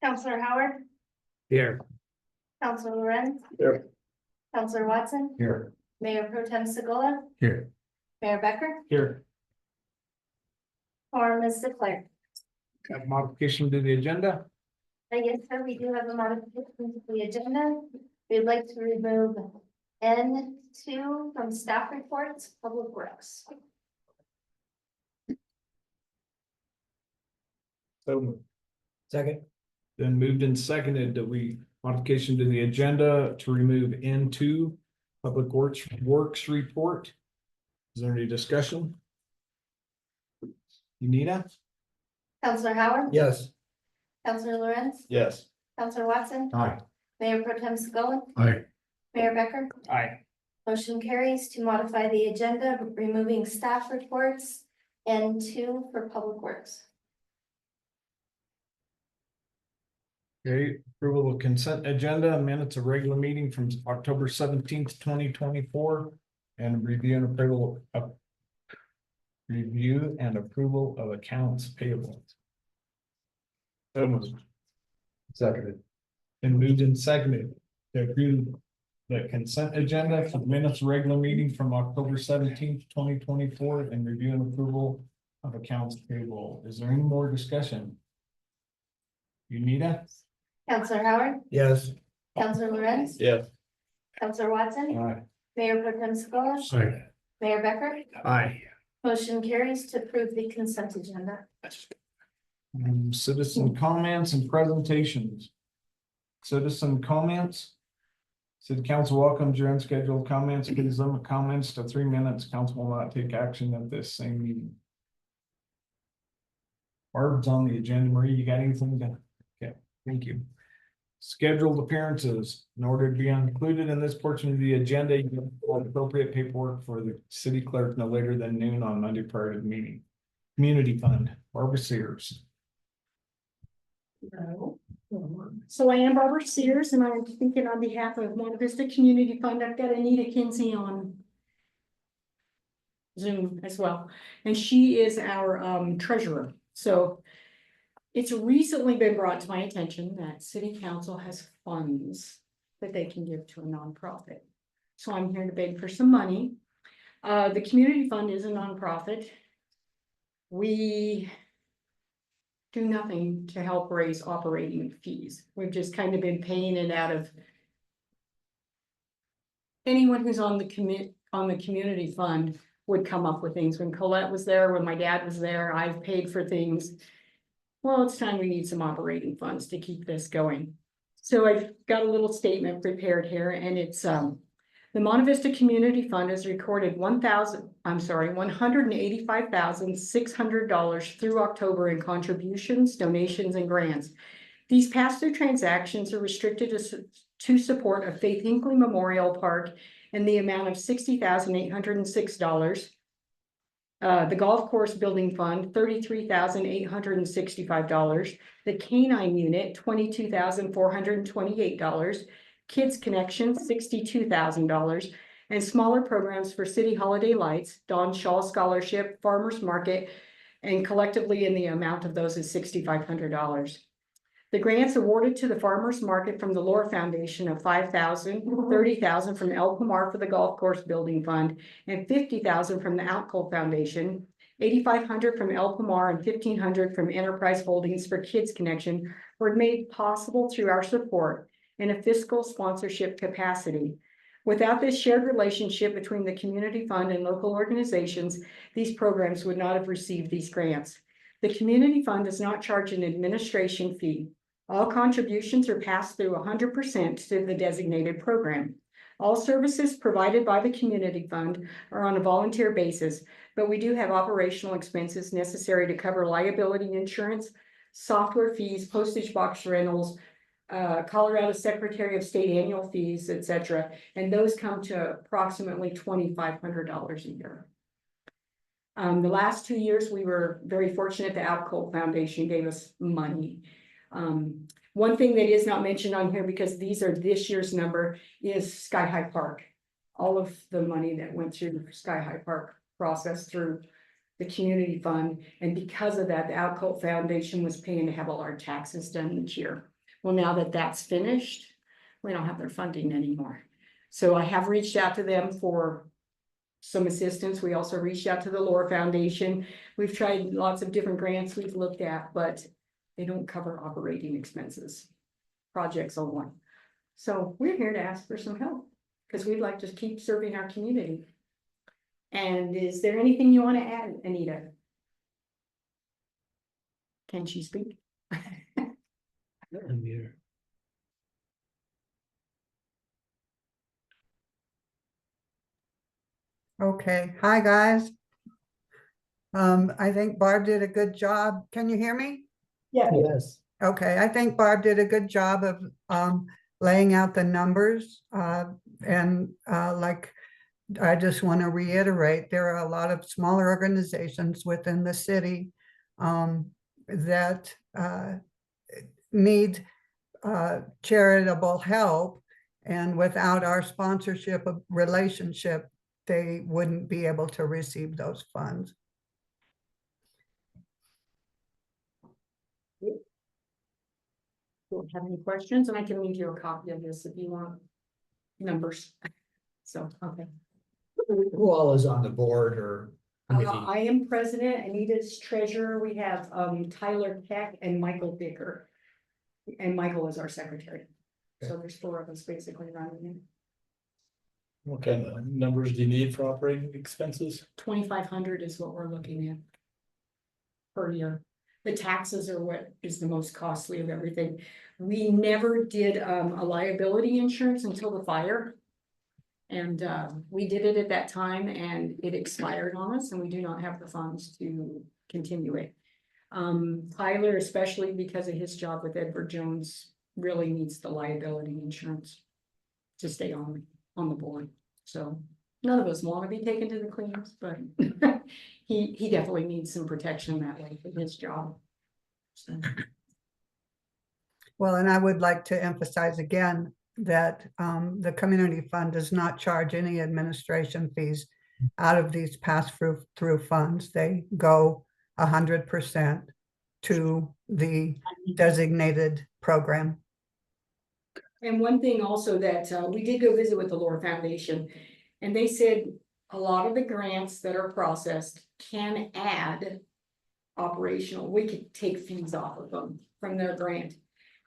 Counselor Howard, Here. Counselor Lorenz, Here. Counselor Watson, Here. Mayor Pro Tem Segola, Here. Mayor Becker, Here. quorum is declared. Got modification to the agenda? Yes, sir, we do have a modification to the agenda. We'd like to remove N2 from staff reports, public works. So moved. Second. Then moved and seconded that we modification to the agenda to remove N2 Public Works Report. Is there any discussion? Unita? Counselor Howard. Yes. Counselor Lorenz, Yes. Counselor Watson, Aye. Mayor Pro Tem Segola, Aye. Mayor Becker. Aye. Motion carries to modify the agenda, removing staff reports N2 for public works. Okay, approval of consent agenda, minutes of regular meeting from October 17th, 2024. And review and approval of accounts payable. Seconded. And moved and seconded to approve the consent agenda for minutes of regular meeting from October 17th, 2024, and review and approval of accounts payable. Is there any more discussion? Unita? Counselor Howard, Yes. Counselor Lorenz, Yes. Counselor Watson, Aye. Mayor Pro Tem Segola, Aye. Mayor Becker. Aye. Motion carries to approve the consent agenda. Citizen comments and presentations. Citizen comments. City Council welcomes your unscheduled comments. Please limit comments to 3 minutes. Council will not take action at this same meeting. Barb's on the agenda. Marie, you got anything to? Okay, thank you. Scheduled appearances. In order to be included in this portion of the agenda, you have appropriate paperwork for the city clerk no later than noon on Monday prior to the meeting. Community Fund, Barbara Sears. No. So I am Barbara Sears and I'm speaking on behalf of Monte Vista Community Fund. I've got Anita Kinsey on Zoom as well, and she is our treasurer. So it's recently been brought to my attention that city council has funds that they can give to a nonprofit. So I'm here to beg for some money. The community fund is a nonprofit. We do nothing to help raise operating fees. We've just kind of been paying it out of anyone who's on the community fund would come up with things. When Colette was there, when my dad was there, I've paid for things. Well, it's time we need some operating funds to keep this going. So I've got a little statement prepared here, and it's the Monte Vista Community Fund has recorded $185,600 through October in contributions, donations, and grants. These pass-through transactions are restricted to support a Faith Hinckley Memorial Park in the amount of $60,806. The Golf Course Building Fund, $33,865. The Canine Unit, $22,428. Kids Connection, $62,000, and smaller programs for City Holiday Lights, Don Shaw Scholarship, Farmers Market, and collectively in the amount of those is $6,500. The grants awarded to the Farmers Market from the Lore Foundation of $5,000, $30,000 from El Pomar for the Golf Course Building Fund, and $50,000 from the Outcole Foundation, $8,500 from El Pomar, and $1,500 from Enterprise Holdings for Kids Connection were made possible through our support in a fiscal sponsorship capacity. Without this shared relationship between the community fund and local organizations, these programs would not have received these grants. The community fund does not charge an administration fee. All contributions are passed through 100% to the designated program. All services provided by the community fund are on a volunteer basis, but we do have operational expenses necessary to cover liability insurance, software fees, postage box rentals, Colorado Secretary of State annual fees, etc. And those come to approximately $2,500 a year. The last 2 years, we were very fortunate. The Outcole Foundation gave us money. One thing that is not mentioned on here, because these are this year's number, is Sky High Park. All of the money that went through the Sky High Park process through the community fund. And because of that, the Outcole Foundation was paying to have all our taxes done each year. Well, now that that's finished, we don't have their funding anymore. So I have reached out to them for some assistance. We also reached out to the Lore Foundation. We've tried lots of different grants we've looked at, but they don't cover operating expenses, projects only. So we're here to ask for some help because we'd like to keep serving our community. And is there anything you want to add, Anita? Can she speak? Okay, hi, guys. I think Barb did a good job. Can you hear me? Yeah. Yes. Okay, I think Barb did a good job of laying out the numbers. And like, I just want to reiterate, there are a lot of smaller organizations within the city that need charitable help. And without our sponsorship of relationship, they wouldn't be able to receive those funds. Don't have any questions, and I can leave you a copy of this if you want numbers. So, okay. Who all is on the board or committee? I am president, Anita's treasurer. We have Tyler Keck and Michael Dicker. And Michael is our secretary. So there's 4 of us basically running it. What kind of numbers do you need for operating expenses? 2,500 is what we're looking at per year. The taxes are what is the most costly of everything. We never did a liability insurance until the fire. And we did it at that time and it expired on us and we do not have the funds to continue it. Tyler, especially because of his job with Edward Jones, really needs the liability insurance to stay on the board. So none of us want to be taken to the cleaners, but he definitely needs some protection that way for his job. So. Well, and I would like to emphasize again that the community fund does not charge any administration fees out of these pass-through funds. They go 100% to the designated program. And one thing also that we did go visit with the Lore Foundation, and they said a lot of the grants that are processed can add operational. We could take fees off of them from their grant.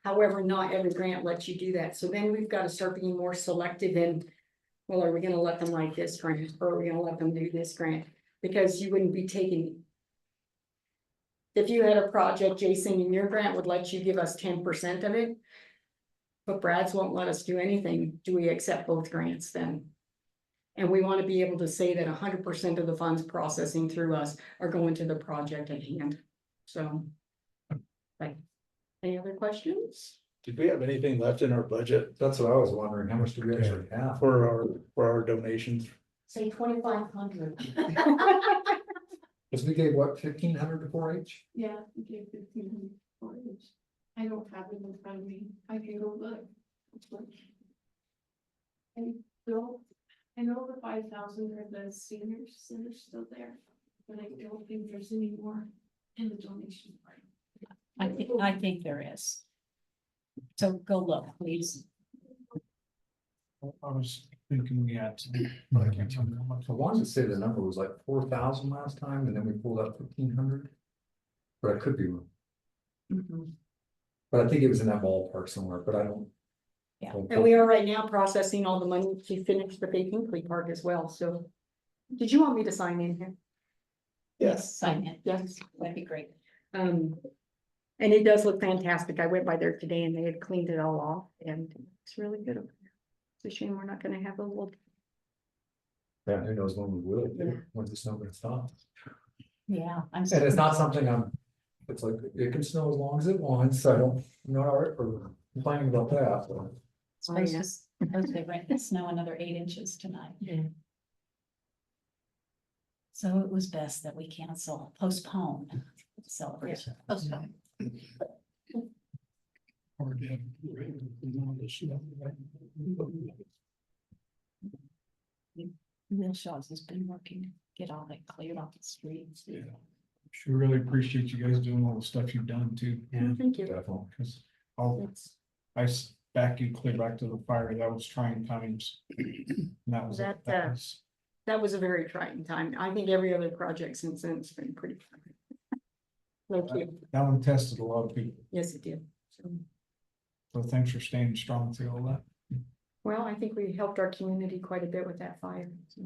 However, not every grant lets you do that. So then we've got to start being more selective in, well, are we going to let them write this grant or are we going to let them do this grant? Because you wouldn't be taking. If you had a project, Jason, and your grant would let you give us 10% of it. But Brad's won't let us do anything. Do we accept both grants then? And we want to be able to say that 100% of the funds processing through us are going to the project at hand. So, like, any other questions? Did we have anything left in our budget? That's what I was wondering. How much do we actually have? For our donations? Say 2,500. Because we gave what, 1,500 to 4-H? Yeah, we gave 1,500 for each. I don't have it in front of me. I can go look. And Bill, I know the 5,000 for the senior center still there, but I don't think there's any more in the donation part. I think there is. So go look, please. I was thinking we had some. I wanted to say the number was like 4,000 last time, and then we pulled up 1,500. But I could be wrong. But I think it was in that ballpark somewhere, but I don't. Yeah. And we are right now processing all the money to finish the Bay Hinkley Park as well. So, did you want me to sign in here? Yes, sign it. Yes. That'd be great. And it does look fantastic. I went by there today and they had cleaned it all off and it's really good over there. It's a shame we're not gonna have a little. Yeah, who knows when we will, Yeah. when the snow gonna stop. Yeah, I'm. And it's not something it's like, it can snow as long as it wants, so I don't, not or complaining about that, so. Supposed to rain the snow another 8 inches tonight. Yeah. So it was best that we postpone the celebration. Postpone. Will Shaw's has been working to get all that cleared off the streets. Yeah. Sure really appreciate you guys doing all the stuff you've done too. Thank you. Definitely. Because all vacuumed clear back to the fire. That was trying times. And that was, That, that was, That was a very trying time. I think every other project since then has been pretty. Low key. that one tested a lot of people. Yes, it did. So, So thanks for staying strong through all that. well, I think we helped our community quite a bit with that fire. So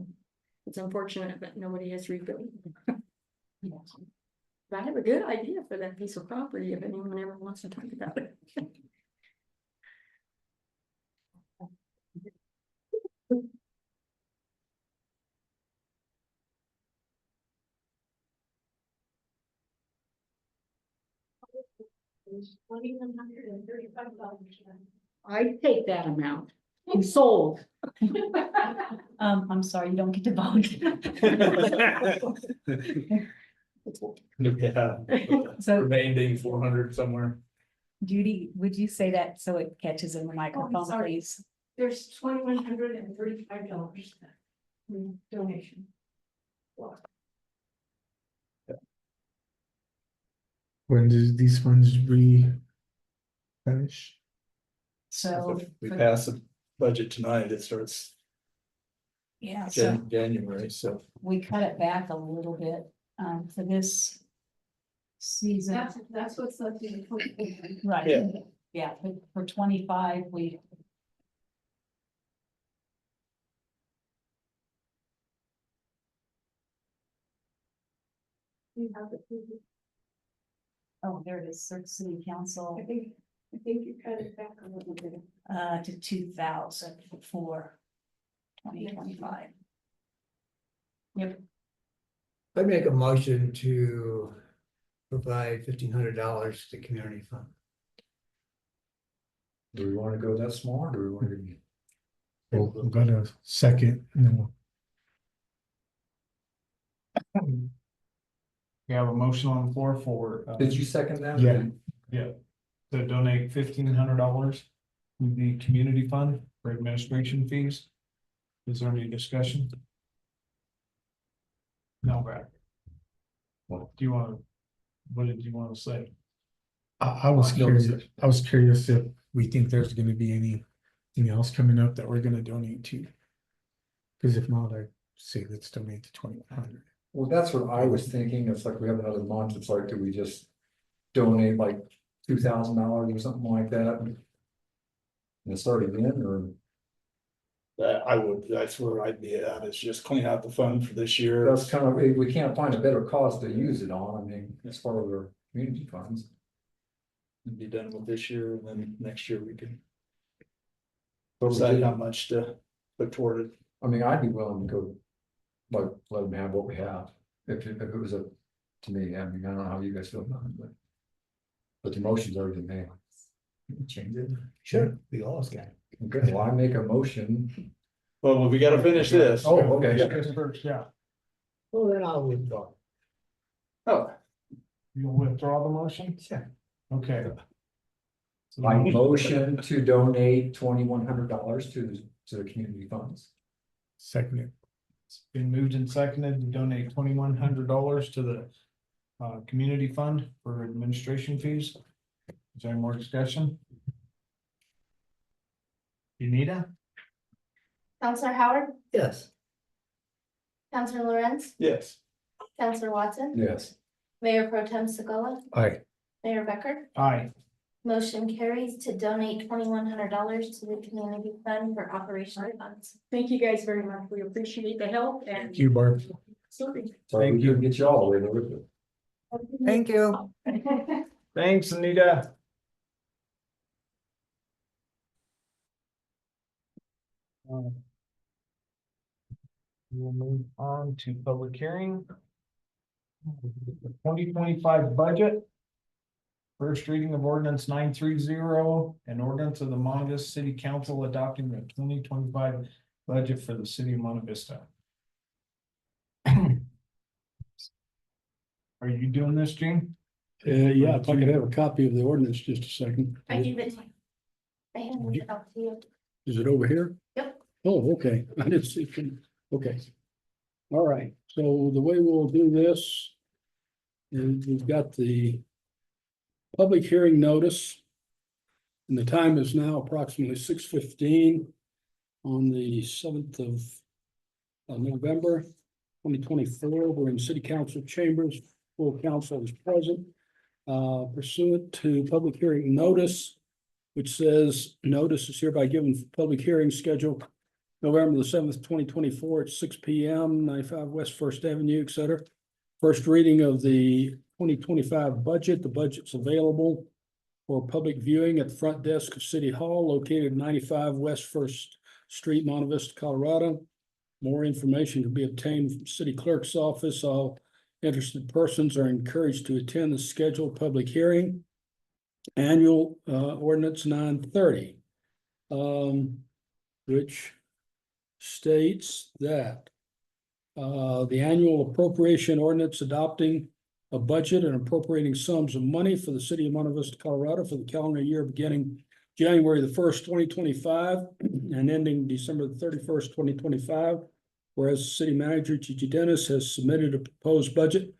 it's unfortunate that nobody has rebuilt. But I have a good idea for that piece of property if anyone ever wants to talk about it. $2,135. I'd take that amount. Sold. I'm sorry, you don't get to vote. Yeah, So remaining 400 somewhere. Judy, would you say that so it catches in the microphone, sorry. please? There's $2,135 donation. When does these funds finish? So, If we for- pass the budget tonight, it starts yeah, so January, so. we cut it back a little bit, for this season. That's what's left in the. Right. Yeah. Yeah, for 25, we. Oh, there it is, city council, I think you cut it back a little bit. to 2,000 for 2025. Yep, I make a motion to provide $1,500 to community fund. Do we wanna go that small or do we wanna? Well, I'm gonna second, and then We have a motion on the floor for. Did you second that? Yeah. To donate $1,500 to the community fund for administration fees. Is there any discussion? No, Brad. What do you want to, what did you want to say? I was curious if we think there's gonna be anything else coming up that we're gonna donate to. Cause if not, I say let's donate to 2,100. Well, that's what I was thinking. It's like we have another month. It's like, do we just donate like $2,000 or something like that? And start again or? That's where I'd be at, is just clean out the fund for this year. That's kind of, we can't find a better cause to use it on. I mean, as far as our community funds. And be done with this year, and then next year we can But we decide did- how much to put toward it. I mean, I'd be willing to go, like, let them have what we have, if it was up to me. I mean, I don't know how you guys feel about it, but the motion's already been made. Change it. Sure, we always can. Okay, well, I make a motion. Well, we gotta finish this. Oh, okay. Yeah, Well, then I'll withdraw. Oh, you'll withdraw the motion? Sure. Okay. So the My motion- motion to donate $2,100 to the community funds. Second it. It's been moved and seconded to donate $2,100 to the community fund for administration fees. Is there any more discussion? Unita? Counselor Howard, Yes. Counselor Lorenz, yes. Counselor Watson, Yes. Mayor Pro Tem Segola, Aye. Mayor Becker. Aye. Motion carries to donate $2,100 to the community fund for operational funds. Thank you guys very much. We appreciate the help and. Thank you, Barb. Sorry. Sorry, we Thank you. couldn't get you all the way there with it. Thank you. Thanks, Anita. We'll move on to public hearing. 2025 budget. First reading of ordinance 930, an ordinance of the Monte Vista City Council adopting the 2025 budget for the city of Monte Vista. Are you doing this, Gene? Yeah, if I could have a copy of the ordinance just a second. I gave it to you. I handed it out to you. Is it over here? Yep. Oh, okay, I didn't see it. Okay. All right, so the way we'll do this is we've got the public hearing notice And the time is now approximately 6:15 on the 7th of November 2024. We're in city council chambers. Full council is present. Pursuant to public hearing notice, which says notice is hereby given for public hearing scheduled November the 7th, 2024 at 6 p.m., 95 West First Avenue, et cetera. First reading of the 2025 budget. The budget's available for public viewing at the front desk of City Hall located 95 West First Street, Monte Vista, Colorado. More information can be obtained from City Clerk's office. All interested persons are encouraged to attend the scheduled public hearing. Annual ordinance 930, which states that the annual appropriation ordinance adopting a budget and appropriating sums of money for the city of Monte Vista, Colorado for the calendar year beginning January the 1st, 2025 and ending December the 31st, 2025. Whereas city manager Gigi Dennis has submitted a proposed budget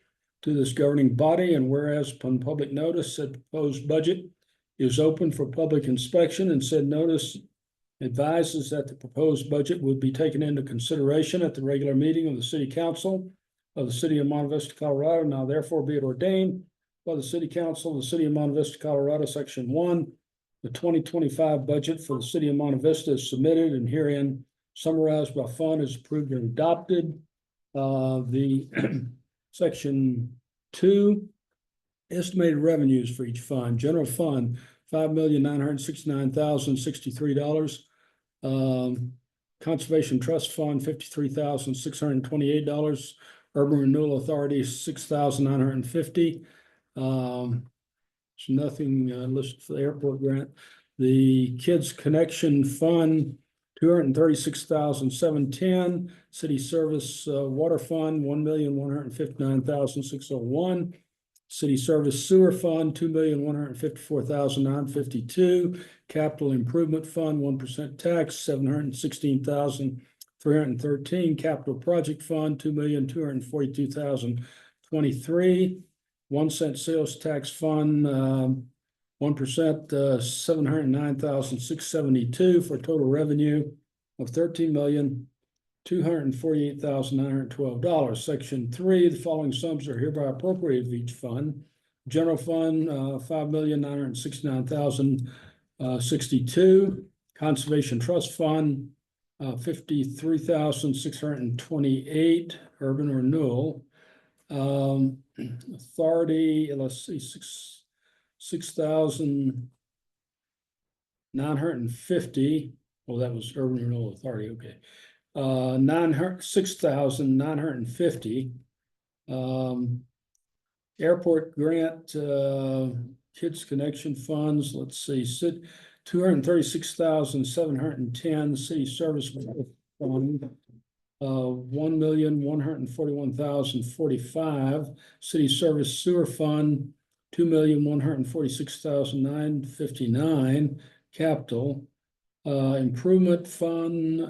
to this governing body, and whereas upon public notice, said proposed budget is open for public inspection, and said notice advises that the proposed budget would be taken into consideration at the regular meeting of the city council of the city of Monte Vista, Colorado. Now therefore be it ordained by the city council of the city of Monte Vista, Colorado, section 1, the 2025 budget for the city of Monte Vista is submitted and herein summarized by fund is approved and adopted. The section 2, estimated revenues for each fund. General fund, $5,969,063. Conservation Trust Fund, $53,628. Urban Renewal Authority, $6,950. There's nothing listed for the airport grant. The Kids Connection Fund, $236,710. City Service Water Fund, $1,159,601. City Service Sewer Fund, $2,154,952. Capital Improvement Fund, 1% tax, $716,313. Capital Project Fund, $2,242,023. 1 cent Sales Tax Fund, 1%, $709,672 for a total revenue of $13,248,912. Section 3, the following sums are hereby appropriated for each fund. General Fund, $5,969,062. Conservation Trust Fund, $53,628. Urban Renewal Authority, let's see, $6,950. Well, that was Urban Renewal Authority, okay. 6,950. Airport grant, Kids Connection funds, let's see, $236,710. City Service Fund, $1,141,045. City Service Sewer Fund, $2,146,959. Capital Improvement Fund,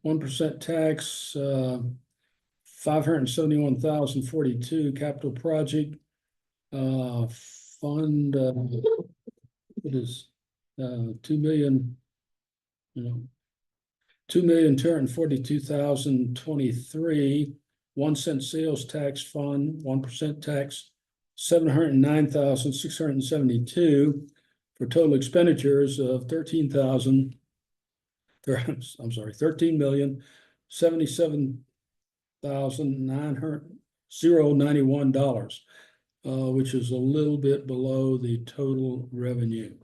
1% tax, $571,042. Capital Project Fund, it is $2 million, $2,242,023. 1 cent Sales Tax Fund, 1% tax, $709,672 for total expenditures of $13,077,091, which is a little bit below the total revenue.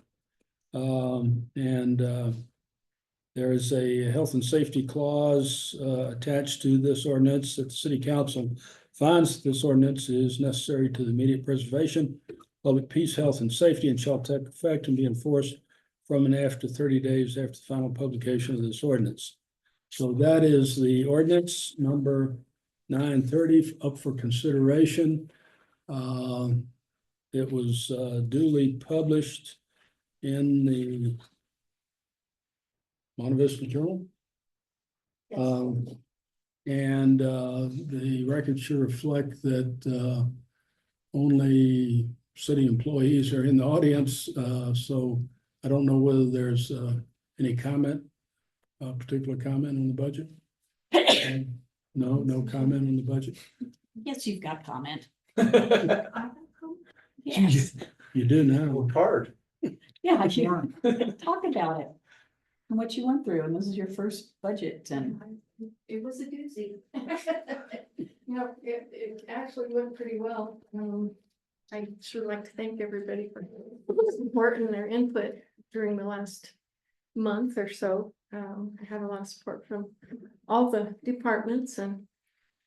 There is a health and safety clause attached to this ordinance that the city council finds that this ordinance is necessary to the immediate preservation, public peace, health, and safety, and shall take effect and be enforced from and after 30 days after the final publication of this ordinance. So that is the ordinance number 930 up for consideration. It was duly published in the Monte Vista Journal. And the record should reflect that only city employees are in the audience. So I don't know whether there's any comment, particular comment on the budget? No, no comment on the budget? Yes, you've got comment. I don't know. Yes, You do now. Worked hard. yeah, you talk about it. And what you went through, and this is your first budget, and It was a doozy. No, it actually went pretty well. I sure like to thank everybody for support and their input during the last month or so. I had a lot of support from all the departments, and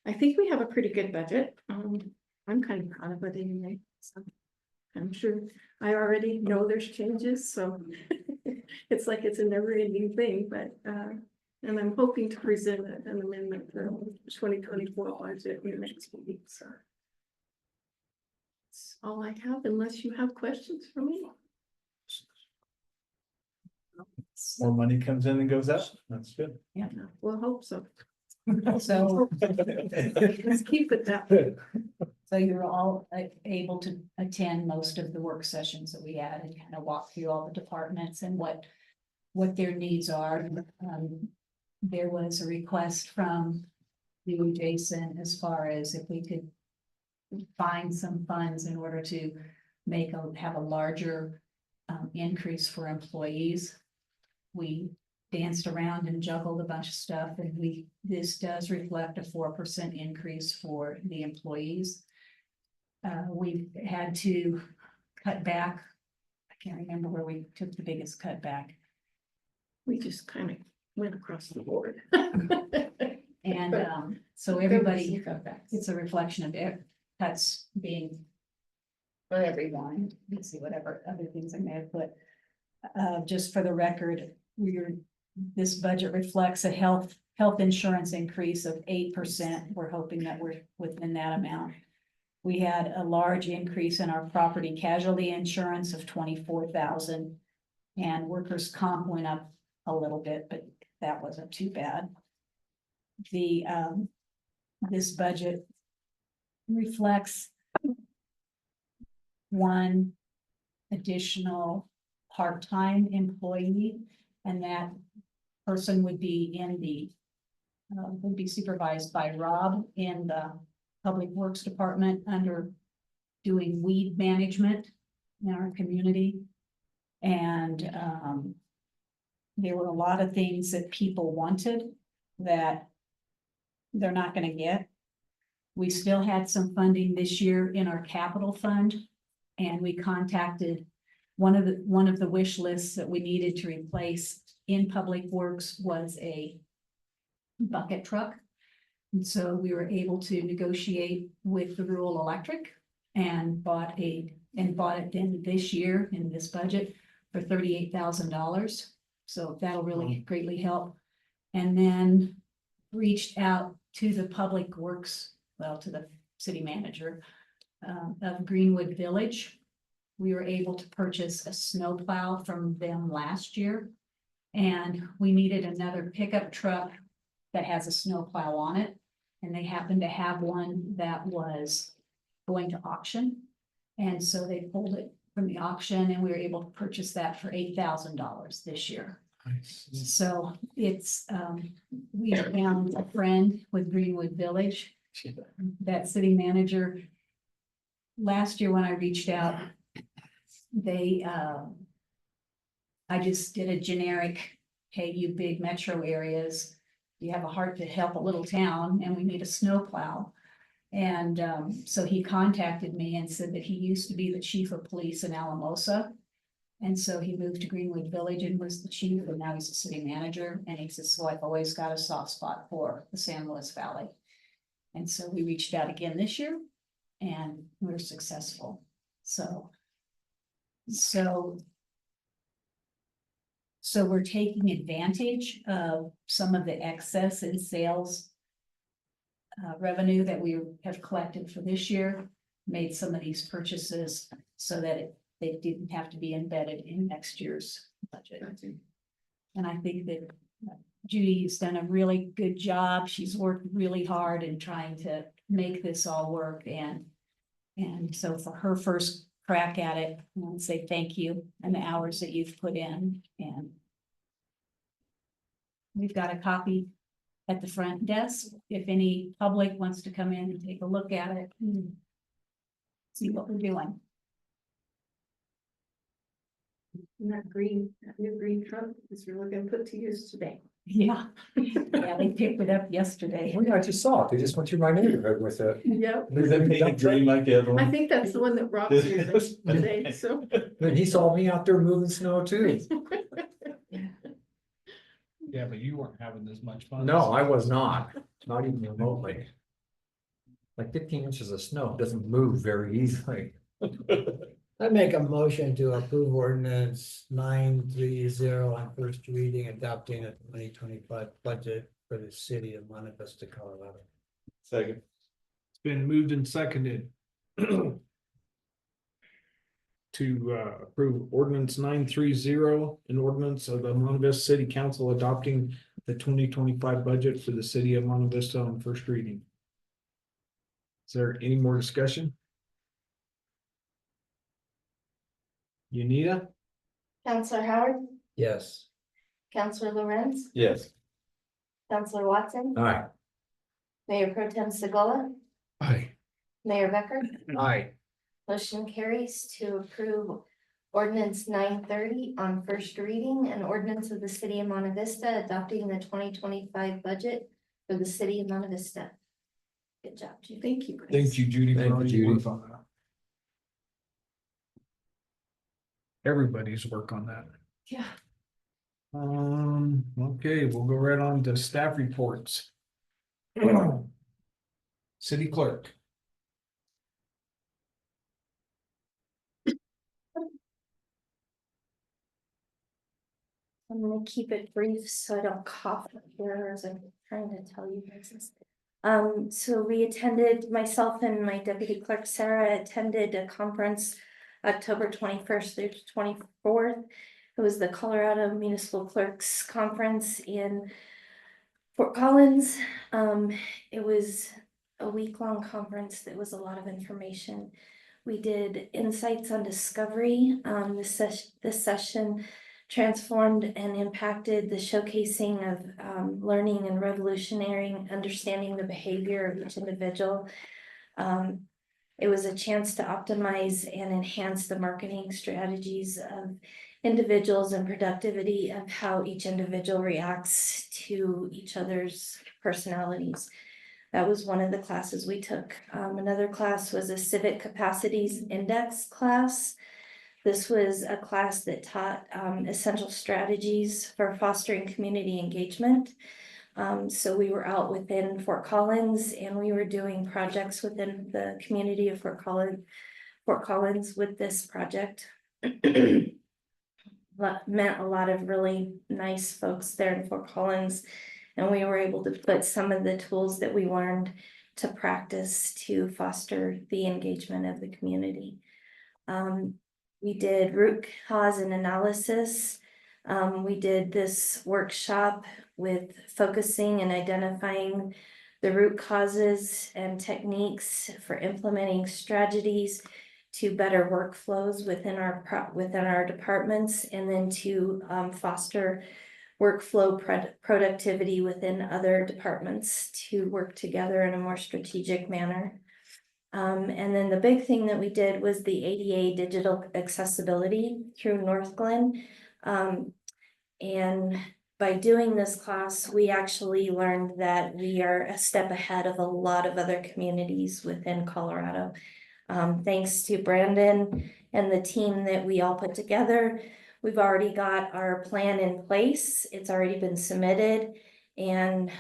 I think we have a pretty good budget. I'm kind of proud of it anyway, so I'm sure I already know there's changes, so it's like it's a never ending thing, but and I'm hoping to present an amendment for 2024 budget in the next week, so. That's all I have, unless you have questions for me. More money comes in and goes out. That's good. We'll hope so. so, Let's keep it that way. so you're all able to attend most of the work sessions that we had and kind of walk through all the departments and what their needs are. There was a request from you, Jason, as far as if we could find some funds in order to have a larger increase for employees. We danced around and juggled a bunch of stuff, and this does reflect a 4% increase for the employees. We've had to cut back. I can't remember where we took the biggest cut back. We just kind of went across the board. And so everybody, it's a reflection of cuts being for everyone. You see whatever other things I may have put. Just for the record, this budget reflects a health insurance increase of 8%. We're hoping that we're within that amount. We had a large increase in our property casualty insurance of 24,000, and workers' comp went up a little bit, but that wasn't too bad. This budget reflects one additional part-time employee, and that person would be would be supervised by Rob in the Public Works Department under doing weed management in our community. And there were a lot of things that people wanted that they're not going to get. We still had some funding this year in our capital fund, and we contacted one of the wish lists that we needed to replace in Public Works was a bucket truck. And so we were able to negotiate with the rural electric and bought it then this year in this budget for $38,000. So that'll really greatly help. And then reached out to the Public Works, to the city manager of Greenwood Village. We were able to purchase a snowplow from them last year, and we needed another pickup truck that has a snowplow on it. And they happened to have one that was going to auction. And so they pulled it from the auction, and we were able to purchase that for $8,000 this year. Nice. So it's, we found a friend with Greenwood Village, that city manager. Last year when I reached out, I just did a generic, hey, you big metro areas, you have a heart to help a little town, and we need a snowplow. And so he contacted me and said that he used to be the chief of police in Alamosa. And so he moved to Greenwood Village and was the chief, and now he's the city manager. And he says, so I've always got a soft spot for the San Luis Valley. And so we reached out again this year, and we were successful. So we're taking advantage of some of the excess in sales revenue that we have collected for this year, made some of these purchases so that they didn't have to be embedded in next year's budget. And I think that Judy's done a really good job. She's worked really hard in trying to make this all work. And so for her first crack at it and say thank you and the hours that you've put in, and we've got a copy at the front desk if any public wants to come in and take a look at it and see what we're doing. And that new green truck is really gonna put to use today. Yeah, yeah, they picked it up yesterday. Well, yeah, I just saw it. They just went through my neighborhood with it. Yep, Is that painted green like the other I one? think that's the one that Rob's using today, so. And he saw me out there moving snow too. Yeah, but you weren't having as much fun. No, I was not, not even remotely. Like 15 inches of snow doesn't move very easily. I make a motion to approve ordinance 930 on first reading, adopting a 2025 budget for the city of Monte Vista, Colorado. Second. It's been moved and seconded. To approve ordinance 930, an ordinance of the Monte Vista City Council adopting the 2025 budget for the city of Monte Vista on first reading. Is there any more discussion? Unita? Counselor Howard, Yes. Counselor Lorenz, Yes. Counselor Watson, Aye. Mayor Pro Tem Segola, Aye. Mayor Becker. Aye. Motion carries to approve ordinance 930 on first reading, an ordinance of the city of Monte Vista adopting the 2025 budget for the city of Monte Vista. Good job, Judy. Thank you. Grace. Thank you, Judy. for Thank all you, your Judy. work on that. Everybody's work on that. Yeah. Okay, we'll go right on to staff reports. City clerk. I'm gonna keep it brief so I don't cough up here as I'm trying to tell you guys this. So we attended, myself and my deputy clerk Sarah attended a conference October 21st through 24th. It was the Colorado Municipal Clerks Conference in Fort Collins. It was a week-long conference. That was a lot of information. We did insights on discovery. This session transformed and impacted the showcasing of learning and revolutionary understanding the behavior of each individual. It was a chance to optimize and enhance the marketing strategies of individuals and productivity of how each individual reacts to each other's personalities. That was one of the classes we took. Another class was a civic capacities index class. This was a class that taught essential strategies for fostering community engagement. So we were out within Fort Collins and we were doing projects within the community of Fort Collins with this project. Met a lot of really nice folks there in Fort Collins, and we were able to put some of the tools that we learned to practice to foster the engagement of the community. We did root cause and analysis. We did this workshop with focusing and identifying the root causes and techniques for implementing strategies to better workflows within our departments, and then to foster workflow productivity within other departments to work together in a more strategic manner. And then the big thing that we did was the ADA digital accessibility through North Glen. And by doing this class, we actually learned that we are a step ahead of a lot of other communities within Colorado. Thanks to Brandon and the team that we all put together, we've already got our plan in place. It's already been submitted. And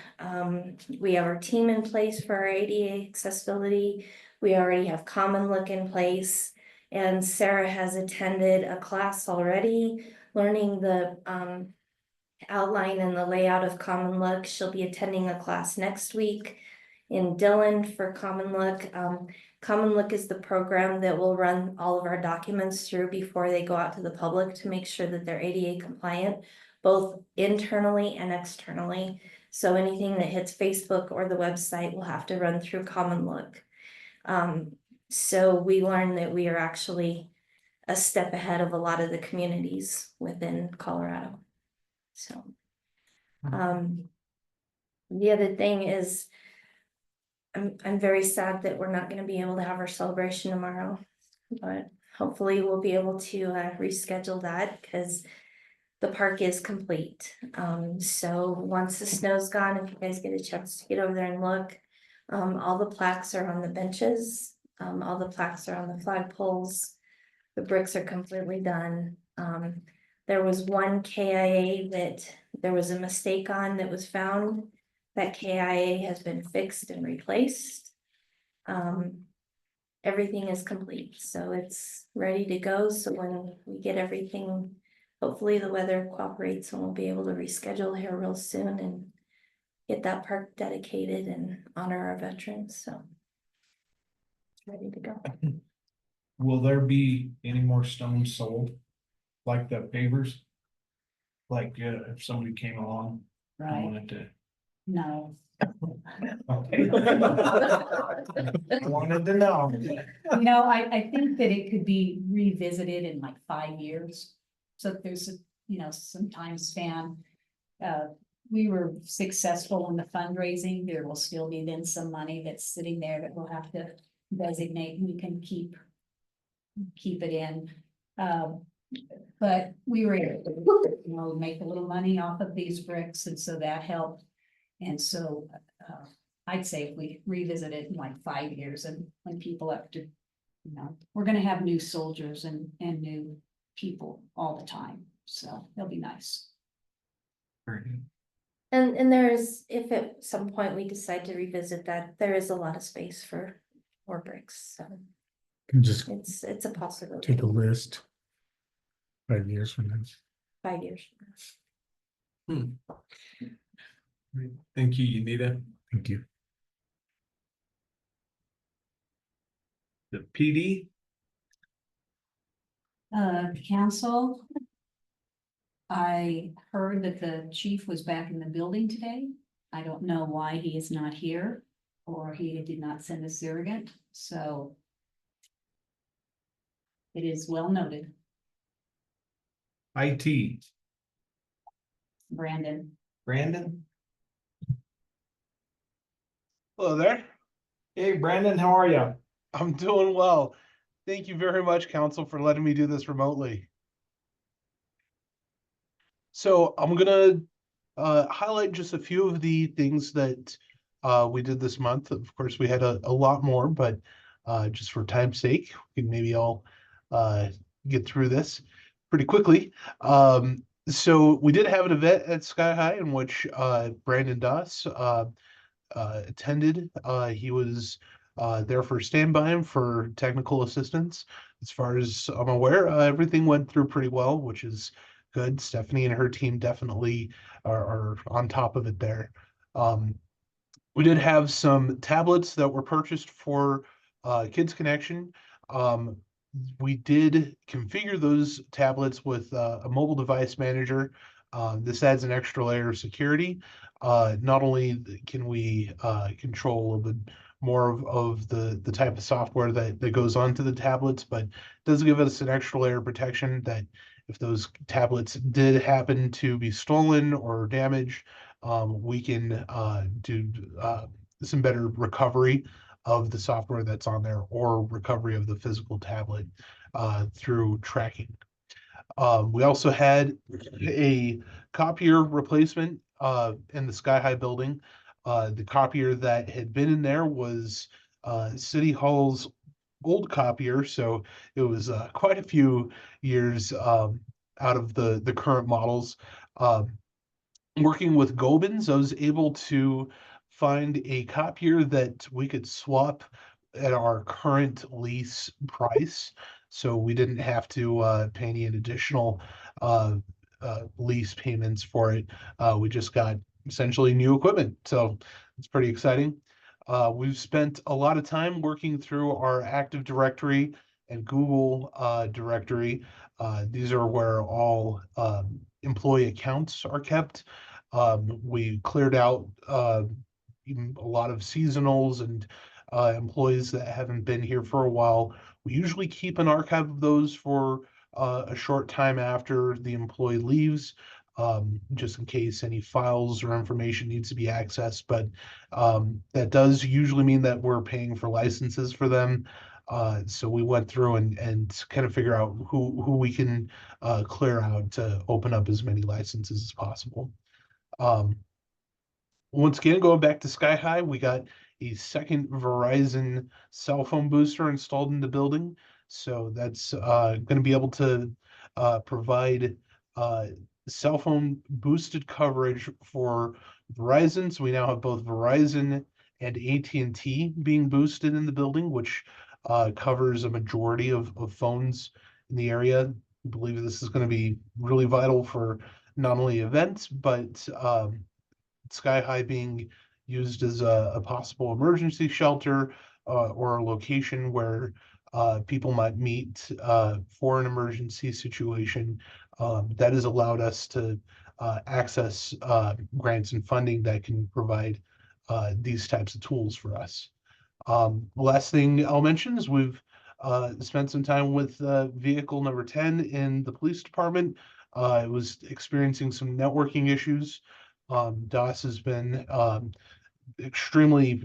we have our team in place for our ADA accessibility. We already have Common Look in place. And Sarah has attended a class already, learning the outline and the layout of Common Look. She'll be attending a class next week in Dillon for Common Look. Common Look is the program that will run all of our documents through before they go out to the public to make sure that they're ADA compliant, both internally and externally. So anything that hits Facebook or the website will have to run through Common Look. So we learned that we are actually a step ahead of a lot of the communities within Colorado. So, the other thing is, I'm very sad that we're not gonna be able to have our celebration tomorrow, but hopefully we'll be able to reschedule that, because the park is complete. So once the snow's gone, if you guys get a chance to get over there and look, all the plaques are on the benches, all the plaques are on the flagpoles. The bricks are completely done. There was one KIA that there was a mistake on that was found. That KIA has been fixed and replaced. Everything is complete, so it's ready to go. So when we get everything, hopefully the weather cooperates and we'll be able to reschedule here real soon and get that park dedicated and honor our veterans, so. It's ready to go. Will there be any more stones sold? Like the pavers? Like, if somebody came along and Right? wanted to. No. Okay. Wanted to know. You know, I think that it could be revisited in like 5 years. So if there's, some time span. We were successful in the fundraising. There will still be then some money that's sitting there that we'll have to designate. We can keep it in. But we were able to, make a little money off of these bricks, and so that helped. And so I'd say if we revisit it in like 5 years, and when people have to, we're gonna have new soldiers and new people all the time, so it'll be nice. And there's, if at some point we decide to revisit that, there is a lot of space for more bricks, so Can just it's a possibility. take a list. 5 years from now. 5 years. Thank you, Unita. Thank you. The PD, Council. I heard that the chief was back in the building today. I don't know why he is not here, or he did not send a surrogate, so. It is well noted, IT, Brandon. Brandon. Hello there. Hey, Brandon, how are you? I'm doing well. Thank you very much, Council, for letting me do this remotely. So I'm gonna highlight just a few of the things that we did this month. Of course, we had a lot more, but just for time's sake, we can maybe all get through this pretty quickly. So we did have an event at Sky High in which Brandon Doss attended. He was there for standby and for technical assistance. As far as I'm aware, everything went through pretty well, which is good. Stephanie and her team definitely are on top of it there. We did have some tablets that were purchased for Kids Connection. We did configure those tablets with a mobile device manager. This adds an extra layer of security. Not only can we control a little bit more of the type of software that goes onto the tablets, but it does give us an extra layer of protection that if those tablets did happen to be stolen or damaged, we can do some better recovery of the software that's on there, or recovery of the physical tablet through tracking. We also had a copier replacement in the Sky High building. The copier that had been in there was City Hall's old copier, so it was quite a few years out of the current models. Working with Gobins, I was able to find a copier that we could swap at our current lease price. So we didn't have to pay any additional lease payments for it. We just got essentially new equipment. So it's pretty exciting. We've spent a lot of time working through our Active Directory and Google directory. These are where all employee accounts are kept. We cleared out a lot of seasonals and employees that haven't been here for a while. We usually keep an archive of those for a short time after the employee leaves, just in case any files or information needs to be accessed. But that does usually mean that we're paying for licenses for them. So we went through and kind of figure out who we can clear out to open up as many licenses as possible. Once again, going back to Sky High, we got a second Verizon cell phone booster installed in the building. So that's going to be able to provide cell phone boosted coverage for Verizon. So we now have both Verizon and AT&T being boosted in the building, which covers a majority of phones in the area. I believe this is going to be really vital for not only events, but Sky High being used as a possible emergency shelter or a location where people might meet for an emergency situation. That has allowed us to access grants and funding that can provide these types of tools for us. Last thing I'll mention is we've spent some time with vehicle number 10 in the police department. It was experiencing some networking issues. DOS has been extremely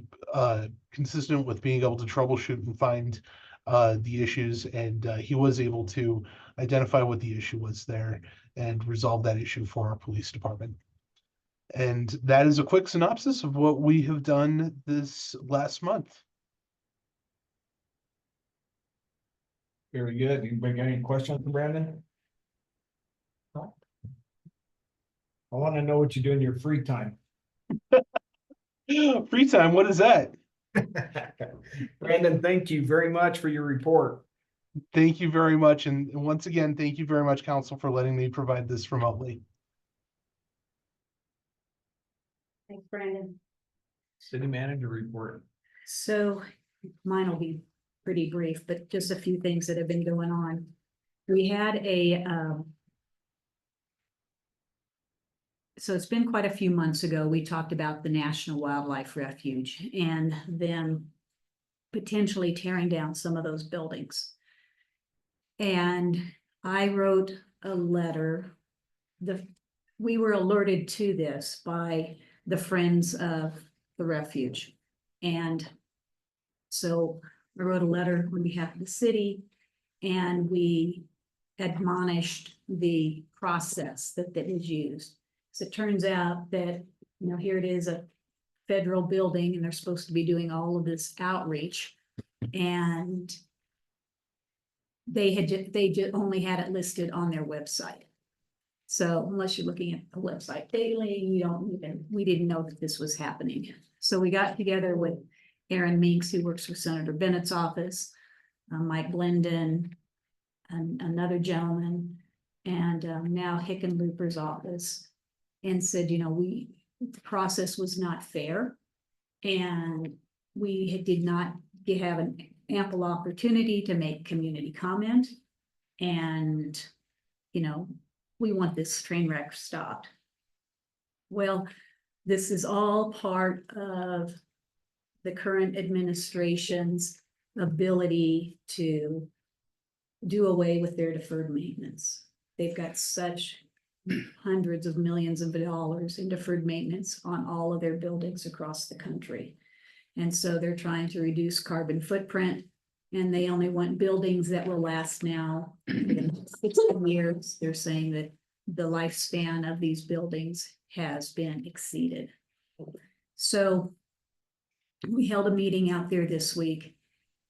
consistent with being able to troubleshoot and find the issues, and he was able to identify what the issue was there and resolve that issue for our police department. And that is a quick synopsis of what we have done this last month. Very good. Anybody got any questions for Brandon? I want to know what you do in your free time. Free time, what is that? Brandon, thank you very much for your report. Thank you very much. And once again, thank you very much, Council, for letting me provide this remotely. Thanks, Brandon. City manager report. So mine will be pretty brief, but just a few things that have been going on. We had so it's been quite a few months ago, we talked about the National Wildlife Refuge and then potentially tearing down some of those buildings. And I wrote a letter. We were alerted to this by the Friends of the Refuge. And so I wrote a letter on behalf of the city, and we admonished the process that is used. So it turns out that, you know, here it is, a federal building, and they're supposed to be doing all of this outreach. And they only had it listed on their website. So unless you're looking at the website daily, we didn't know that this was happening. So we got together with Aaron Meeks, who works for Senator Bennett's office, Mike Blenden, and another gentleman, and now Hickenlooper's office, and said, you know, the process was not fair, and we did not have an ample opportunity to make community comment, and, you know, we want this train wreck stopped. Well, this is all part of the current administration's ability to do away with their deferred maintenance. They've got such hundreds of millions of dollars in deferred maintenance on all of their buildings across the country. And so they're trying to reduce carbon footprint, and they only want buildings that will last now 16 years. They're saying that the lifespan of these buildings has been exceeded. So we held a meeting out there this week,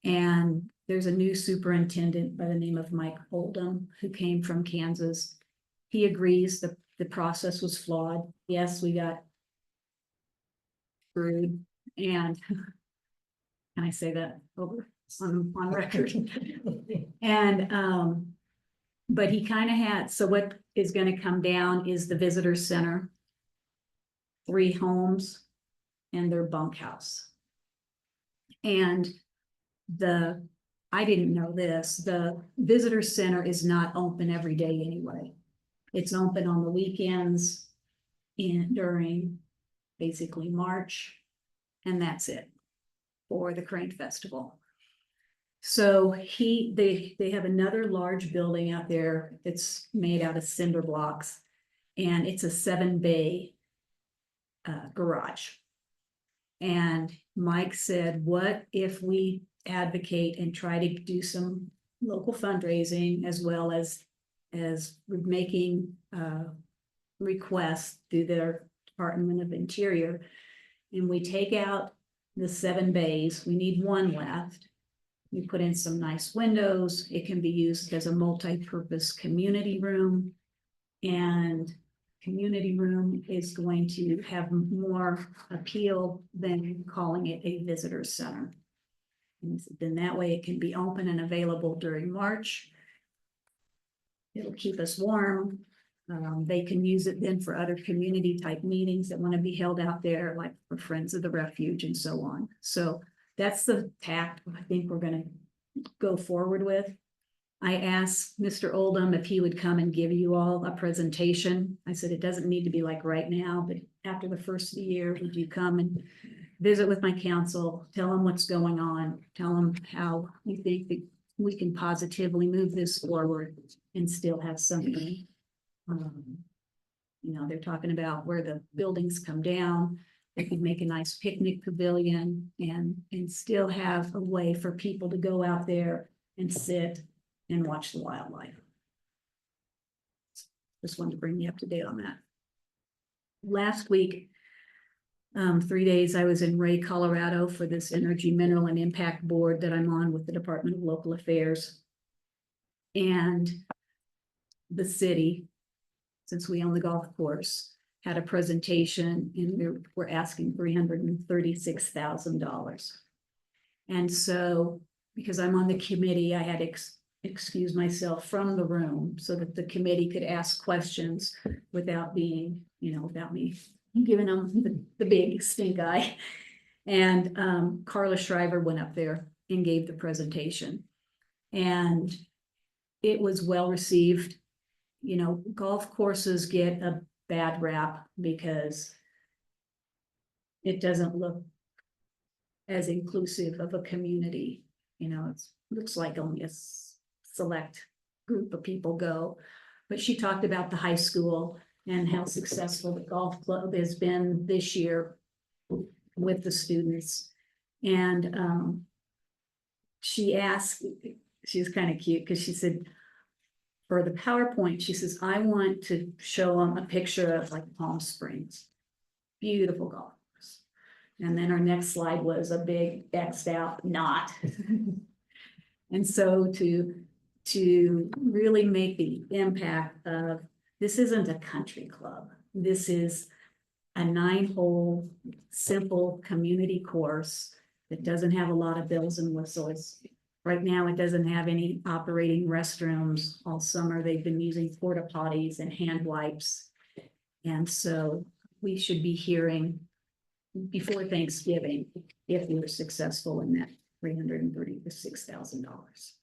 and there's a new superintendent by the name of Mike Oldham, who came from Kansas. He agrees that the process was flawed. Yes, we got screwed, and can I say that over on record? And but he kind of had, so what is going to come down is the visitor center, 3 homes, and their bunkhouse. And I didn't know this, the visitor center is not open every day anyway. It's open on the weekends during basically March, and that's it for the Crane Festival. So they have another large building out there that's made out of cinder blocks. And it's a 7-bay garage. And Mike said, what if we advocate and try to do some local fundraising as well as making requests through their Department of Interior. And we take out the 7 bays, we need 1 left. We put in some nice windows. It can be used as a multi-purpose community room. And community room is going to have more appeal than calling it a visitor center. And then that way it can be open and available during March. It'll keep us warm. They can use it then for other community type meetings that want to be held out there, like for Friends of the Refuge and so on. So that's the tact I think we're going to go forward with. I asked Mr. Oldham if he would come and give you all a presentation. I said, it doesn't need to be like right now, but after the first of the year, would you come and visit with my council, tell them what's going on, tell them how you think that we can positively move this forward and still have something. You know, they're talking about where the buildings come down. They could make a nice picnic pavilion and still have a way for people to go out there and sit and watch the wildlife. Just wanted to bring you up to date on that. Last week, 3 days, I was in Ray, Colorado for this Energy, Mineral, and Impact Board that I'm on with the Department of Local Affairs. And the city, since we own the golf course, had a presentation and we're asking $336,000. And so, because I'm on the committee, I had to excuse myself from the room so that the committee could ask questions without being, without me giving them the big stink eye. And Carla Shriver went up there and gave the presentation. And it was well received. Golf courses get a bad rap because it doesn't look as inclusive of a community. It looks like only a select group of people go. But she talked about the high school and how successful the golf club has been this year with the students. And she asked, she was kind of cute because she said, for the PowerPoint, she says, I want to show them a picture of like Palm Springs, beautiful golf course. And then our next slide was a big X'd out knot. And so to really make the impact of, this isn't a country club. This is a 9-hole, simple community course that doesn't have a lot of bells and whistles. Right now, it doesn't have any operating restrooms. All summer, they've been using porta potties and hand wipes. And so we should be hearing before Thanksgiving if we were successful in that $336,000.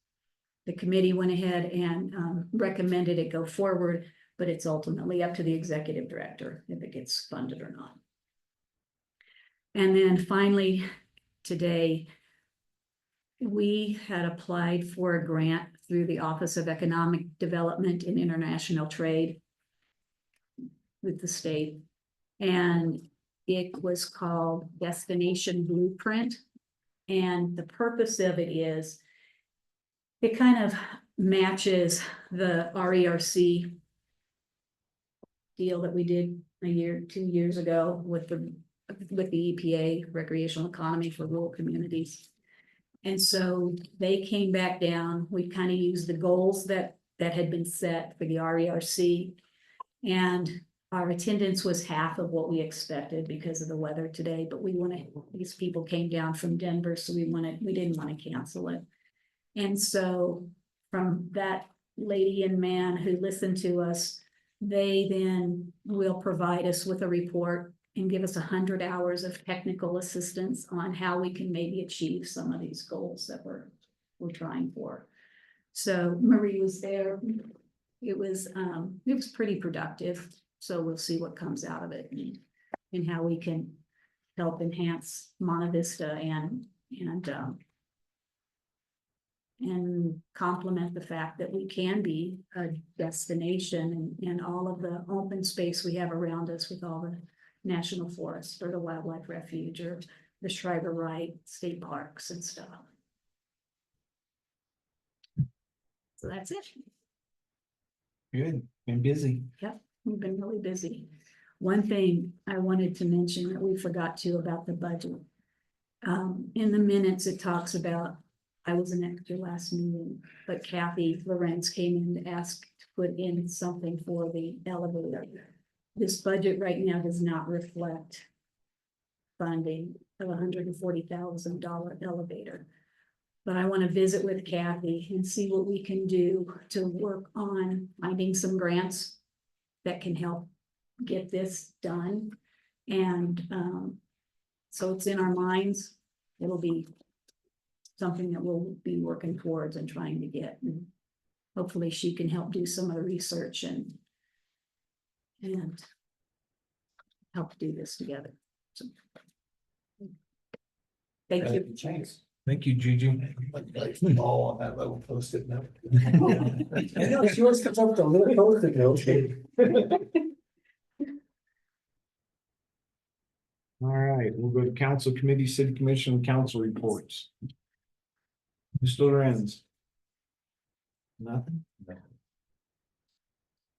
The committee went ahead and recommended it go forward, but it's ultimately up to the executive director if it gets funded or not. And then finally, today, we had applied for a grant through the Office of Economic Development and International Trade with the state. And it was called Destination Blueprint. And the purpose of it is, it kind of matches the RERC deal that we did 2 years ago with the EPA, Recreational Economy for Rural Communities. And so they came back down. We kind of used the goals that had been set for the RERC. And our attendance was half of what we expected because of the weather today. But these people came down from Denver, so we didn't want to cancel it. And so from that lady and man who listened to us, they then will provide us with a report and give us 100 hours of technical assistance on how we can maybe achieve some of these goals that we're trying for. So Marie was there. It was pretty productive. So we'll see what comes out of it and how we can help enhance Monte Vista and and complement the fact that we can be a destination and all of the open space we have around us with all the national forests or the wildlife refuge or the Schreiber Wright state parks and stuff. So that's it. Good, been busy. We've been really busy. One thing I wanted to mention that we forgot to about the budget. In the minutes, it talks about, I wasn't at your last meeting, but Kathy Lorenz came in to ask to put in something for the elevator. This budget right now does not reflect funding of $140,000 elevator. But I want to visit with Kathy and see what we can do to work on finding some grants that can help get this done. And so it's in our minds. It'll be something that we'll be working towards and trying to get. And hopefully she can help do some of the research and help do this together. So, thank you. Thank you, Gigi. All on that little post-it note. She always comes up with a little post-it note. All right, we'll go to council committee, city commission, and council reports. Mr. Lorenz. Nothing?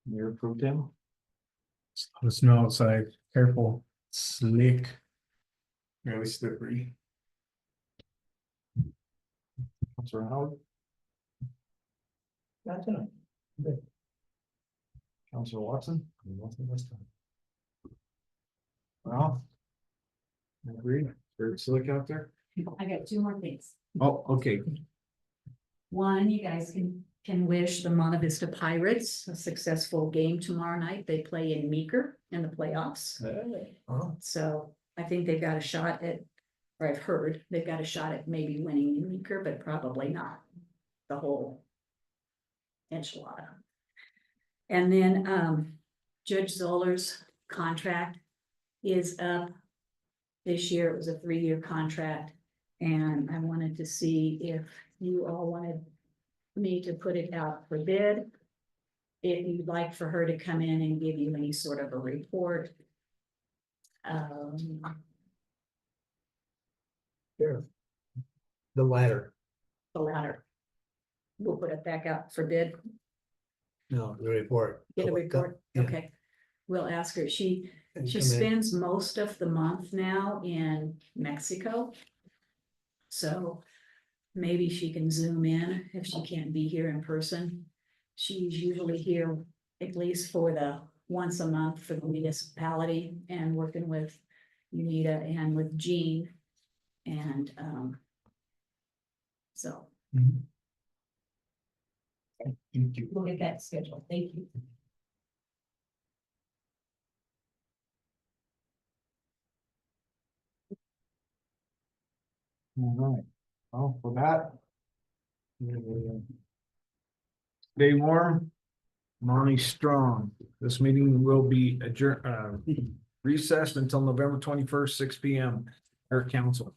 Mayor Pro Tem? The snow outside, careful, slick. Really slippery. Councilor Howard? Councilor Watson? Nothing this time. Well. Agreed, very slick out there. I got two more things. Oh, okay. One, you guys can wish the Monte Vista Pirates a successful game tomorrow night. They play in Meeker in the playoffs. So I think they've got a shot at, or I've heard they've got a shot at maybe winning in Meeker, but probably not the whole enchilada. And then Judge Zoller's contract is up this year. It was a 3-year contract. And I wanted to see if you all wanted me to put it out for bid. If you'd like for her to come in and give you any sort of a report. Sure. The latter, The latter. We'll put it back out for bid. no, the report. Get a report. Yeah. Okay. We'll ask her. She And She come in. spends most of the month now in Mexico. So maybe she can zoom in if she can't be here in person. She's usually here at least for the once a month for the municipality and working with Unita and with Jean. And so Thank you. we'll get that scheduled. Thank you. All right, well, for that. Stay warm, Monty strong. This meeting will be recessed until November 21st, 6 p.m. Our council.